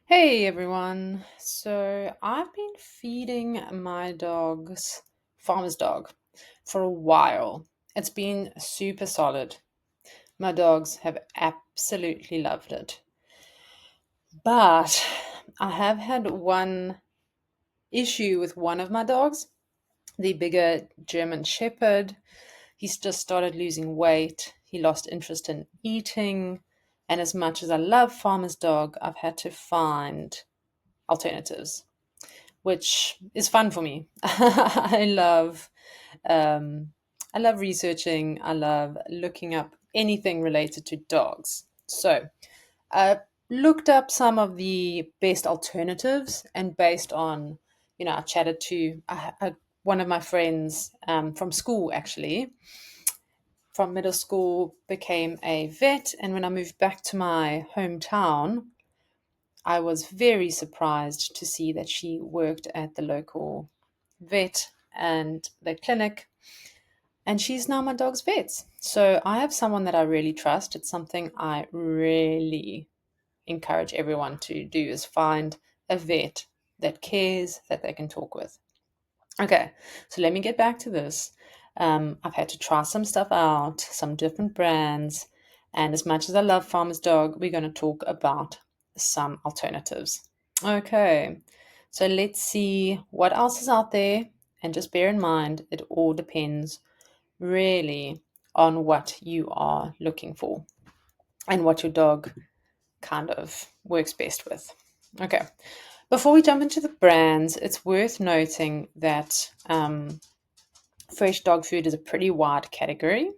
Hey everyone. So I've been feeding my dog's farmer's dog for a while. It's been super solid. My dogs have absolutely loved it. But I have had one issue with one of my dogs, the bigger German Shepherd. He's just started losing weight. He lost interest in eating. And as much as I love farmer's dog, I've had to find alternatives, which is fun for me. Um, I love researching. I love looking up anything related to dogs. So I looked up some of the best alternatives, and based on, I chatted to one of my friends from school, actually, from middle school, became a vet, and when I moved back to my hometown, I was very surprised to see that she worked at the local vet and the clinic, and she's now my dog's vet. So I have someone that I really trust. It's something I really encourage everyone to do, is find a vet that cares, that they can talk with. Okay, so let me get back to this. I've had to try some stuff out, some different brands, and as much as I love Farmer's Dog, we're going to talk about some alternatives. Okay, so let's see what else is out there, and just bear in mind it all depends really on what you are looking for and what your dog kind of works best with. Okay, before we jump into the brands, it's worth noting that fresh dog food is a pretty wide category,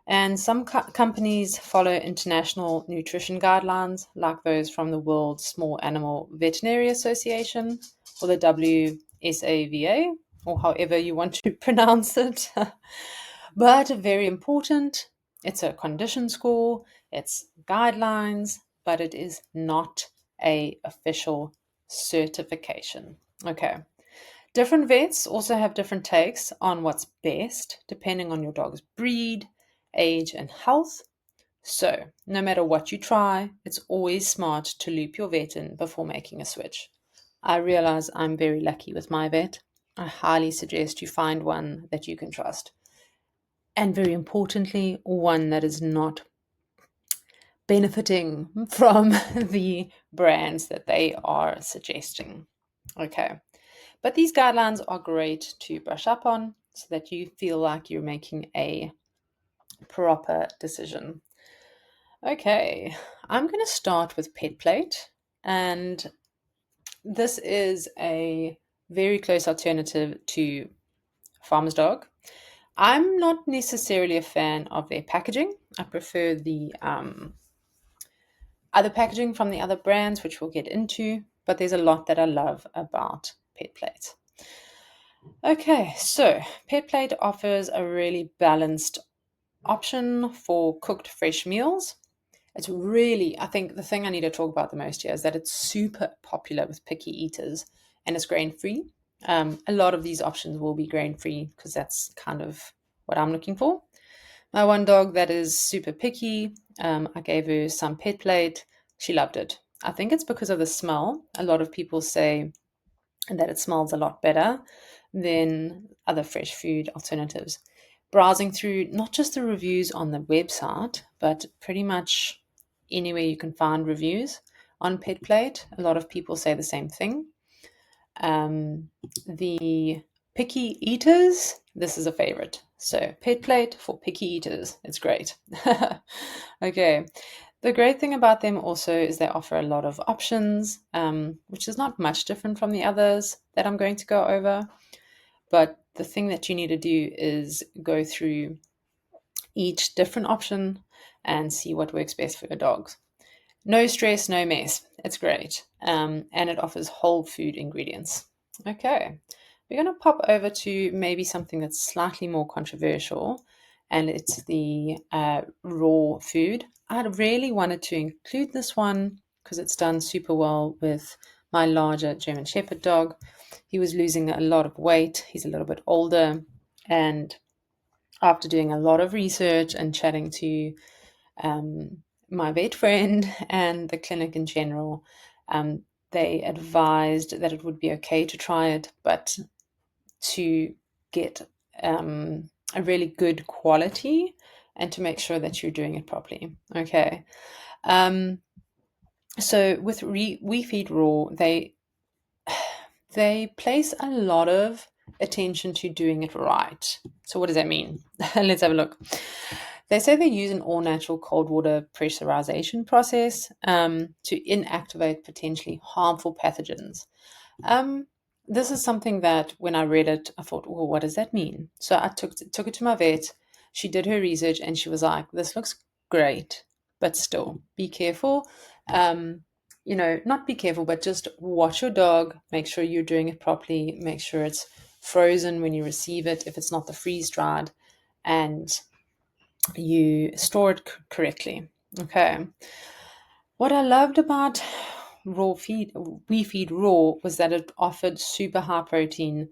and some companies follow international nutrition guidelines, like those from the World Small Animal Veterinary Association, or the WSAVA, or however you want to pronounce it. But very important, it's a condition score, it's guidelines, but it is not a official certification. Okay. Different vets also have different takes on what's best, depending on your dog's breed, age, and health. So, no matter what you try, it's always smart to loop your vet in before making a switch. I realize I'm very lucky with my vet. I highly suggest you find one that you can trust. And very importantly, one that is not benefiting from the brands that they are suggesting. Okay. But these guidelines are great to brush up on so that you feel like you're making a proper decision. Okay, I'm going to start with PetPlate, and this is a very close alternative to Farmer's Dog. I'm not necessarily a fan of their packaging. I prefer the other packaging from the other brands, which we'll get into, but there's a lot that I love about PetPlate. Okay, so PetPlate offers a really balanced option for cooked fresh meals. It's really, I think the thing I need to talk about the most here is that it's super popular with picky eaters, and it's grain free. A lot of these options will be grain free because that's kind of what I'm looking for. My one dog that is super picky, I gave her some PetPlate. She loved it. I think it's because of the smell. A lot of people say that it smells a lot better than other fresh food alternatives. Browsing through not just the reviews on the website, but pretty much anywhere you can find reviews on PetPlate, a lot of people say the same thing. Um, the picky eaters, this is a favorite. So, PetPlate for picky eaters, it's great. Okay. The great thing about them also is they offer a lot of options, which is not much different from the others that I'm going to go over. But the thing that you need to do is go through each different option and see what works best for your dogs. No stress, no mess. It's great. And it offers whole food ingredients. Okay, we're going to pop over to maybe something that's slightly more controversial, and it's the raw food. I really wanted to include this one because it's done super well with my larger German Shepherd dog. He was losing a lot of weight. He's a little bit older, and after doing a lot of research and chatting to my vet friend and the clinic in general, um, they advised that it would be okay to try it, but to get a really good quality and to make sure that you're doing it properly. Okay. Um, so with We Feed Raw, they place a lot of attention to doing it right. So what does that mean? Let's have a look. They say they use an all-natural cold water pressurization process to inactivate potentially harmful pathogens. Um, this is something that when I read it, I thought, well, what does that mean? So I took it to my vet. She did her research and she was like, this looks great, but still be careful. Not be careful, but just watch your dog, make sure you're doing it properly, make sure it's frozen when you receive it, if it's not the freeze dried, and you store it correctly. Okay. What I loved about raw feed, We Feed Raw, was that it offered super high protein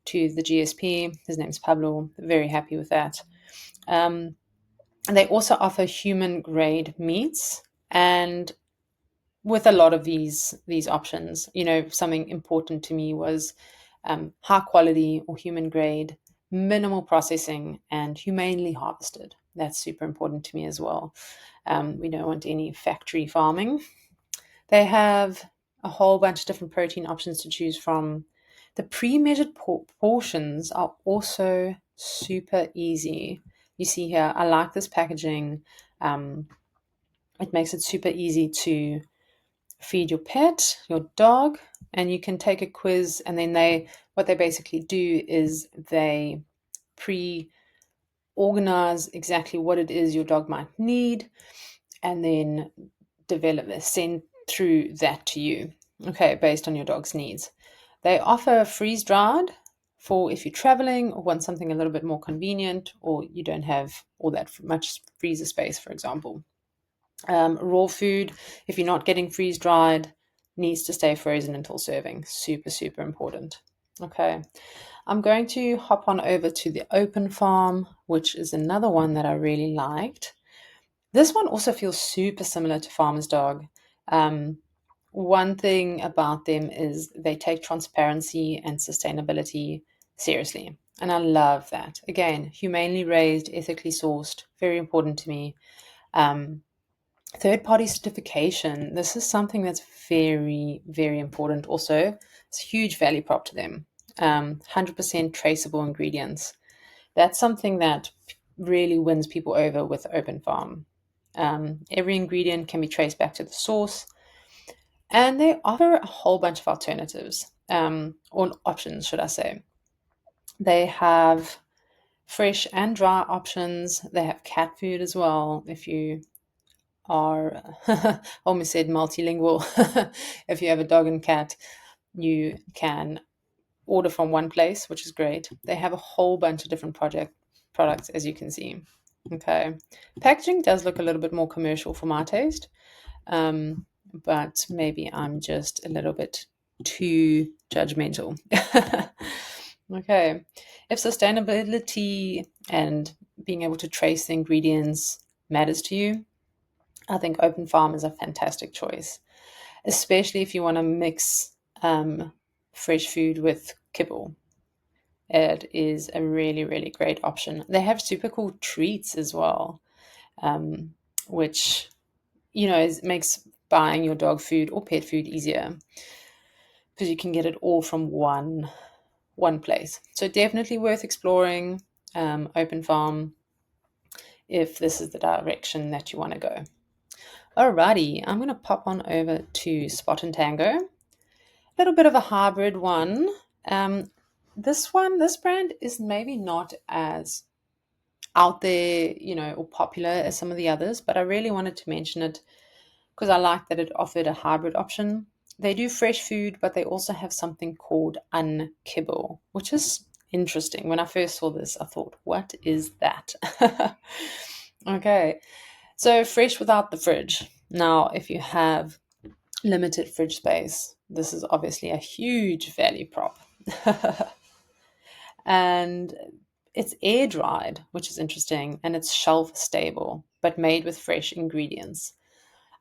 to the GSP. His name's Pablo. Very happy with that. Um, and they also offer human grade meats, and with a lot of these options, something important to me was high quality or human grade, minimal processing, and humanely harvested. That's super important to me as well. We don't want any factory farming. They have a whole bunch of different protein options to choose from. The pre-measured portions are also super easy. You see here, I like this packaging. It makes it super easy to feed your pet, your dog, and you can take a quiz, and then what they basically do is they pre-organize exactly what it is your dog might need, and then send through that to you, okay, based on your dog's needs. They offer freeze dried for if you're traveling or want something a little bit more convenient, or you don't have all that much freezer space, for example. Raw food, if you're not getting freeze dried, needs to stay frozen until serving. Super, super important. Okay, I'm going to hop on over to the Open Farm, which is another one that I really liked. This one also feels super similar to Farmer's Dog. Um, One thing about them is they take transparency and sustainability seriously. And I love that. Again, humanely raised, ethically sourced, very important to me. Um, Third party certification. This is something that's very, very important. Also, it's a huge value prop to them. 100% traceable ingredients. That's something that really wins people over with Open Farm. Every ingredient can be traced back to the source, and they offer a whole bunch of alternatives, or options, should I say. They have fresh and dry options. They have cat food as well. If you are, almost said multilingual, if you have a dog and cat, you can order from one place, which is great. They have a whole bunch of different products, as you can see. Okay, packaging does look a little bit more commercial for my taste, but maybe I'm just a little bit too judgmental. Okay, if sustainability and being able to trace the ingredients matters to you, I think Open Farm is a fantastic choice, especially if you want to mix fresh food with kibble. It is a really, really great option. They have super cool treats as well, which makes buying your dog food or pet food easier because you can get it all from one place. So definitely worth exploring Open Farm if this is the direction that you want to go. Alrighty, I'm going to pop on over to Spot and Tango. A little bit of a hybrid one. Um, this brand is maybe not as out there, or popular as some of the others, but I really wanted to mention it because I like that it offered a hybrid option. They do fresh food, but they also have something called unkibble, which is interesting. When I first saw this, I thought, what is that? Okay, so fresh without the fridge. Now, if you have limited fridge space, this is obviously a huge value prop. And it's air dried, which is interesting, and it's shelf stable. but made with fresh ingredients.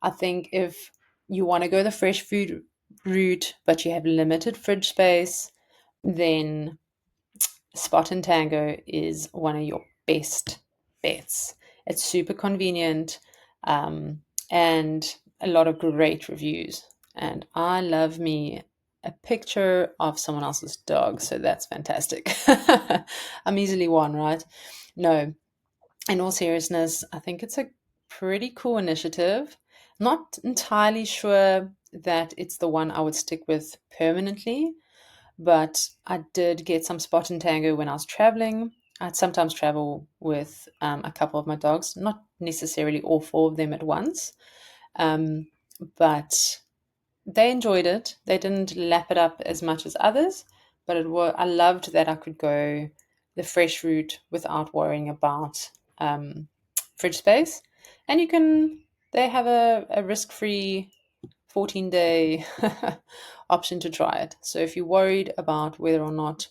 I think if you want to go the fresh food route, but you have limited fridge space, then Spot and Tango is one of your best bets. It's super convenient, um, and a lot of great reviews. And I love me a picture of someone else's dog, so that's fantastic. I'm easily won, right? No, in all seriousness, I think it's a pretty cool initiative. Not entirely sure that it's the one I would stick with permanently, but I did get some Spot and Tango when I was traveling. I'd sometimes travel with a couple of my dogs, not necessarily all four of them at once, um, but they enjoyed it. They didn't lap it up as much as others, but I loved that I could go the fresh route without worrying about fridge space. And they have a risk-free 14-day option to try it. So if you're worried about whether or not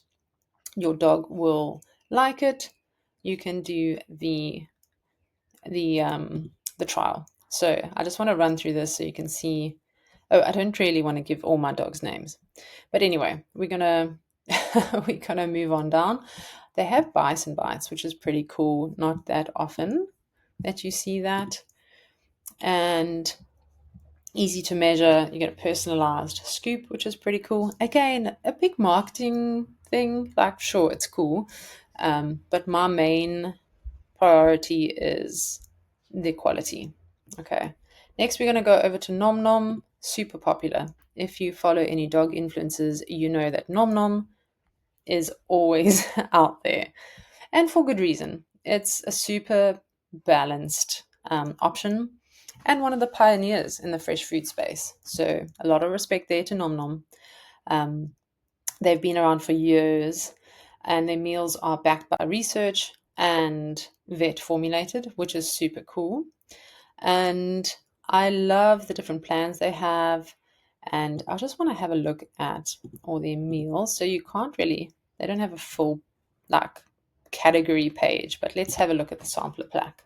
your dog will like it, you can do the trial. So I just want to run through this so you can see. Oh, I don't really want to give all my dogs names, but anyway, we're gonna we're gonna move on down. They have bison bites, which is pretty cool. Not that often that you see that, and easy to measure. You get a personalized scoop, which is pretty cool. Again, a big marketing thing. Like, sure, it's cool, but my main priority is the quality. Okay. Next, we're going to go over to Nom Nom. Super popular. If you follow any dog influencers, you know that Nom Nom is always out there, and for good reason. It's a super balanced option and one of the pioneers in the fresh food space. So, a lot of respect there to Nom Nom. Um, they've been around for years, and their meals are backed by research and vet formulated, which is super cool. And I love the different plans they have. And I just want to have a look at all their meals. So you can't really, they don't have a full like category page, but let's have a look at the sampler plaque.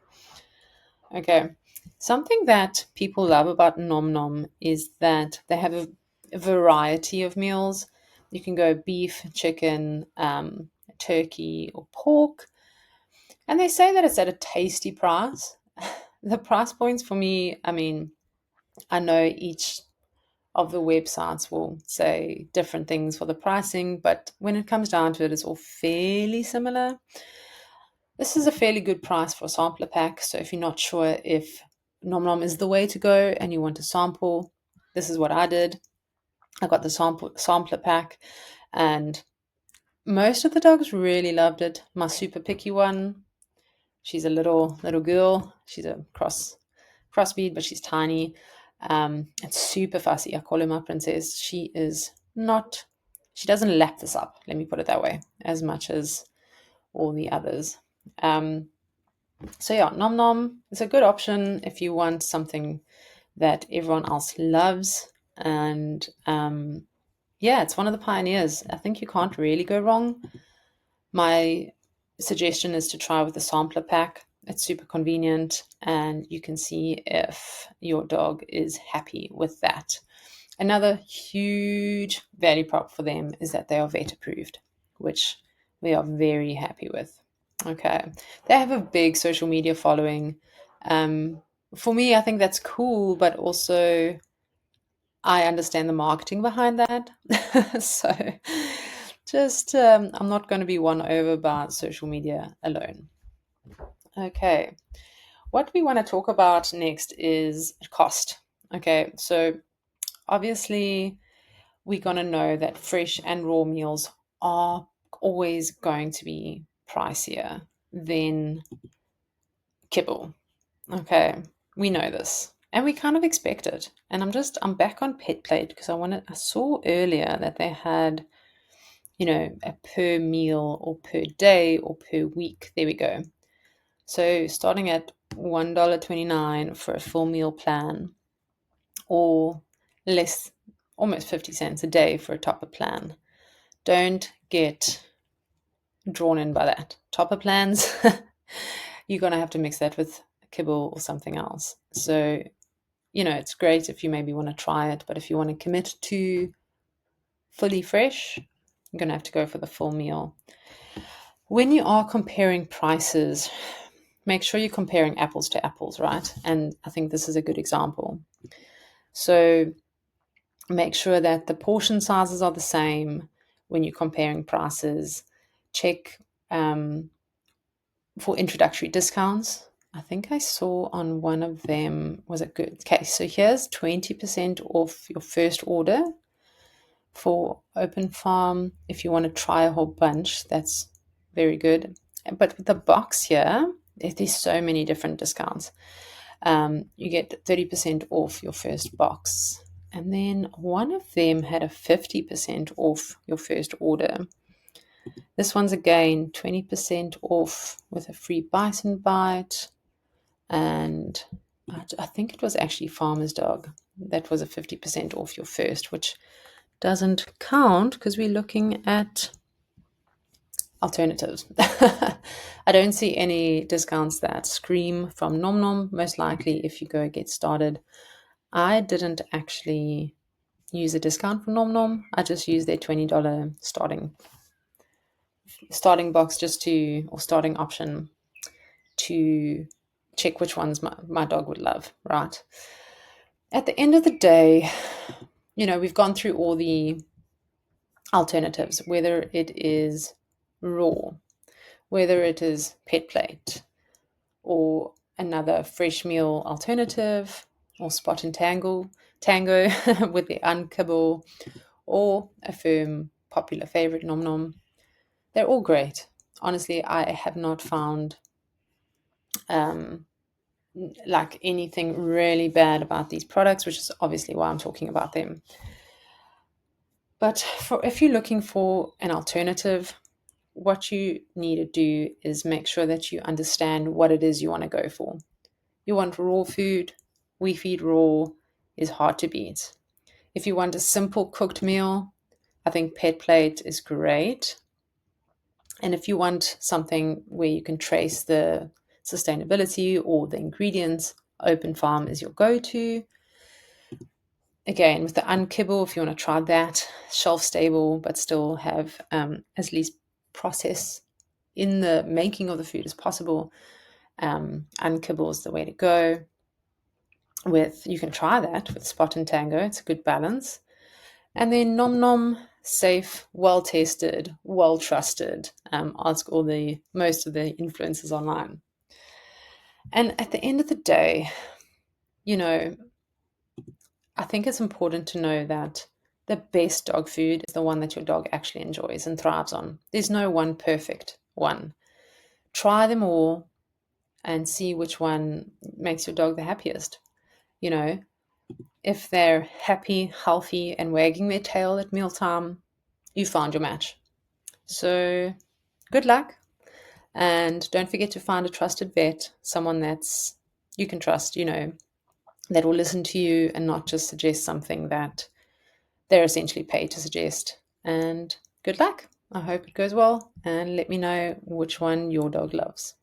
Okay. Something that people love about Nom Nom is that they have a variety of meals. You can go beef, chicken, turkey, or pork. And they say that it's at a tasty price. The price points for me, I mean, I know each of the websites will say different things for the pricing, but when it comes down to it, it's all fairly similar. This is a fairly good price for a sampler pack. So if you're not sure if Nom Nom is the way to go and you want to sample, this is what I did. I got the sampler pack, and most of the dogs really loved it. My super picky one, she's a little girl. She's a crossbreed, but she's tiny. And super fussy. I call her my princess. She is not. She doesn't lap this up. Let me put it that way. As much as all the others. Um, so yeah, Nom Nom is a good option if you want something that everyone else loves. And yeah, it's one of the pioneers. I think you can't really go wrong. My suggestion is to try with the sampler pack. It's super convenient, and you can see if your dog is happy with that. Another huge value prop for them is that they are vet approved, which we are very happy with. Okay. They have a big social media following. For me, I think that's cool, but also I understand the marketing behind that. So just, I'm not going to be won over by social media alone. Okay. What we want to talk about next is cost. Okay. So obviously, we're going to know that fresh and raw meals are always going to be pricier than kibble. Okay, we know this, and we kind of expect it. And I'm back on PetPlate because I saw earlier that they had, a per meal or per day or per week. There we go. So starting at $1.29 for a full meal plan, or less, almost 50 cents a day for a topper plan. Don't get drawn in by that. Topper plans, you're going to have to mix that with kibble or something else. So, it's great if you maybe want to try it, but if you want to commit to fully fresh, you're going to have to go for the full meal. When you are comparing prices, make sure you're comparing apples to apples, right? And I think this is a good example. So make sure that the portion sizes are the same when you're comparing prices. Check for introductory discounts. I think I saw on one of them, was it good? Okay, so here's 20% off your first order for open farm. If you want to try a whole bunch, that's very good. But with the box here, there's so many different discounts. You get 30% off your first box. And then one of them had a 50% off your first order. This one's again 20% off with a free bison bite. And I think it was actually Farmer's Dog. That was a 50% off your first, which doesn't count because we're looking at alternatives. I don't see any discounts that scream from Nom Nom, most likely if you go get started. I didn't actually use a discount from Nom Nom. I just used their $20 starting box or starting option to check which ones my dog would love, right? At the end of the day, we've gone through all the alternatives, whether it is raw, whether it is PetPlate, or another fresh meal alternative, or Spot and Tango with the unkibble, or a firm popular favorite Nom Nom. They're all great. Honestly, I have not found like anything really bad about these products, which is obviously why I'm talking about them. But if you're looking for an alternative, what you need to do is make sure that you understand what it is you want to go for. You want raw food, We Feed Raw is hard to beat. If you want a simple cooked meal, I think PetPlate is great. And if you want something where you can trace the sustainability or the ingredients, Open Farm is your go-to. Again, with the unkibble, if you want to try that, shelf stable, but still have as least process in the making of the food as possible, unkibble is the way to go. You can try that with Spot and Tango. It's a good balance. And then Nom Nom, safe, well tested, well trusted. Ask most of the influencers online. And at the end of the day, I think it's important to know that the best dog food is the one that your dog actually enjoys and thrives on. There's no one perfect one. Try them all and see which one makes your dog the happiest. If they're happy, healthy, and wagging their tail at mealtime, you found your match. So good luck. And don't forget to find a trusted vet, someone that's you can trust, that will listen to you and not just suggest something that they're essentially paid to suggest. And good luck. I hope it goes well. And let me know which one your dog loves.